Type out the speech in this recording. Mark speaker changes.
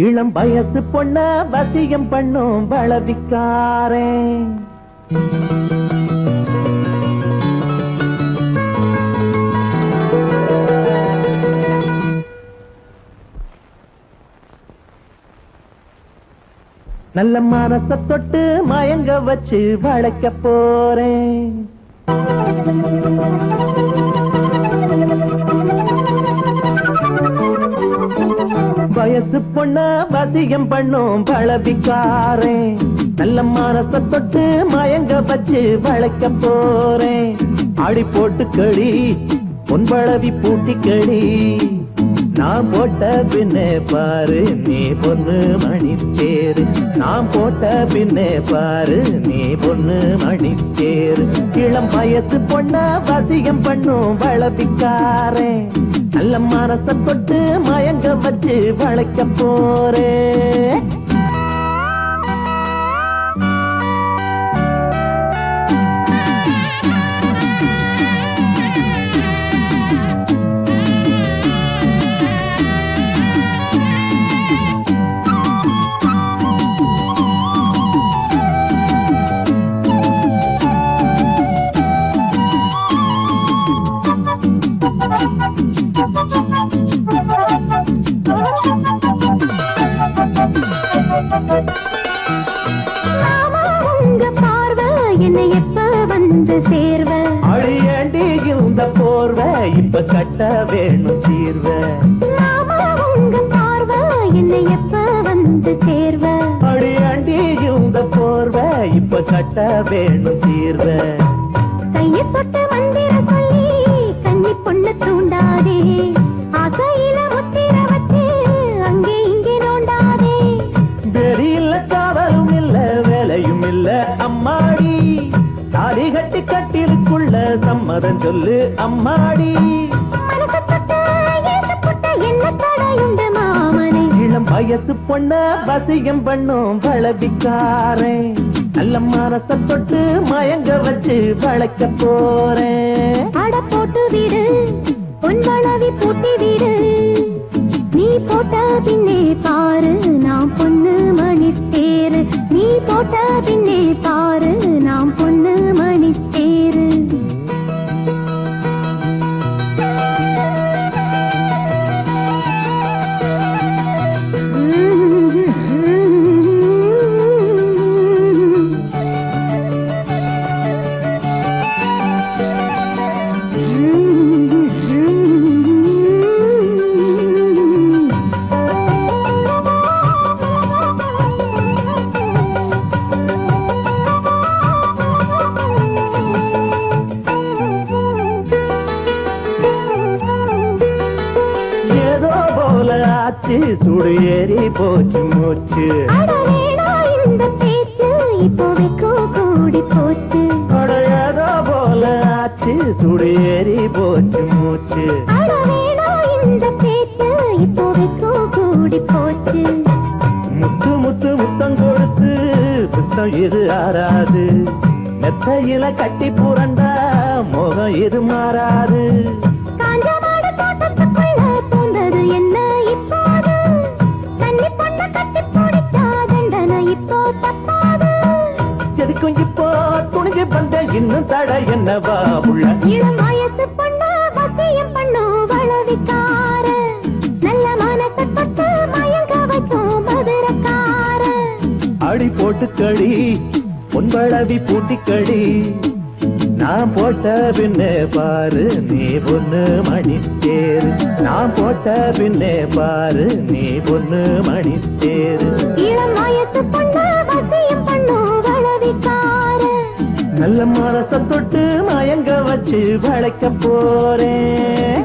Speaker 1: இளம் வயசு பொண்ண வசியம் பண்ணும் பலவிக்காரே. நல்ல மனச தொட்டு மயங்க வச்சு வளைக்க போறேன். வயசு பொண்ண வசியம் பண்ணும் பலவிக்காரே. நல்ல மனச தொட்டு மயங்க வச்சு வளைக்க போறேன். ஆடி போட்டு களி பொன்பளவி பூட்டி களி. நான் போட்ட பின்னே பாரு நீ பொண்ணு மணித்தேரு. நான் போட்ட பின்னே பாரு நீ பொண்ணு மணித்தேரு. இளம் வயசு பொண்ண வசியம் பண்ணும் வளபிக்காரே. நல்ல மனச தொட்டு மயங்க வச்சு வளைக்க போறேன். அழியண்டி இந்த போர்வ இப்ப கட்ட வேணும் சீர்வ. அழியண்டி இந்த போர்வ இப்ப கட்ட வேணும் சீர்வ.
Speaker 2: கைய தொட்டு மந்திர சொல்லி கண்ணி பொண்ணு தூண்டாதே. ஆசையில முத்திர வச்சு அங்கே இங்கே நோண்டாதே.
Speaker 1: வெறியில்ல சாவலும் இல்ல வேலையும் இல்ல அம்மாடி. தாலி கட்டி கட்டிலுக்குள்ள சம்மதம் சொல்லு அம்மாடி. இளம் வயசு பொண்ண வசியம் பண்ணும் பலவிக்காரே. நல்ல மனச தொட்டு மயங்க வச்சு வளைக்க போறேன்.
Speaker 2: அட போட்டு விடு பொன்பளவி பூட்டி விடு. நீ போட்ட பின்னே பாரு நாம் பொண்ணு மணித்தேரு. நீ போட்ட பின்னே பாரு நாம் பொண்ணு மணித்தேரு.
Speaker 1: சுடு ஏறி போச்சு மூச்சு.
Speaker 2: இந்த பேச்சு இப்போதைக்கோ கூடி போச்சு.
Speaker 1: அடையாதோ போல ஆச்சு சுடு ஏறி போச்சு மூச்சு.
Speaker 2: இந்த பேச்சு இப்போதைக்கோ கூடி போச்சு.
Speaker 1: முத்து முத்து முத்தம் கொடுத்து புத்தம் இது ஆறாது. மெத்தையில கட்டி புரண்டா மோகம் இது மாறாது. எதுக்கும் இப்போ துணிஞ்சு வந்த இன்னும் தட என்னவா உள்ள.
Speaker 2: இளம் வயசு பொண்ணு வசியம் பண்ணும் வளவிக்கார. நல்ல மனச தொட்டு மயங்க வைக்கும் மதுரக்கார.
Speaker 1: அடி போட்டு களி பொன்பளவி பூட்டி களி. நான் போட்ட பின்னே பாரு நீ பொண்ணு மணித்தேரு. நான் போட்ட பின்னே பாரு நீ பொண்ணு மணித்தேரு.
Speaker 2: இளம் வயசு பொண்ணு வசியம் பண்ணும் வளவிக்கார.
Speaker 1: நல்ல மனச தொட்டு மயங்க வச்சு வளைக்க போறேன்.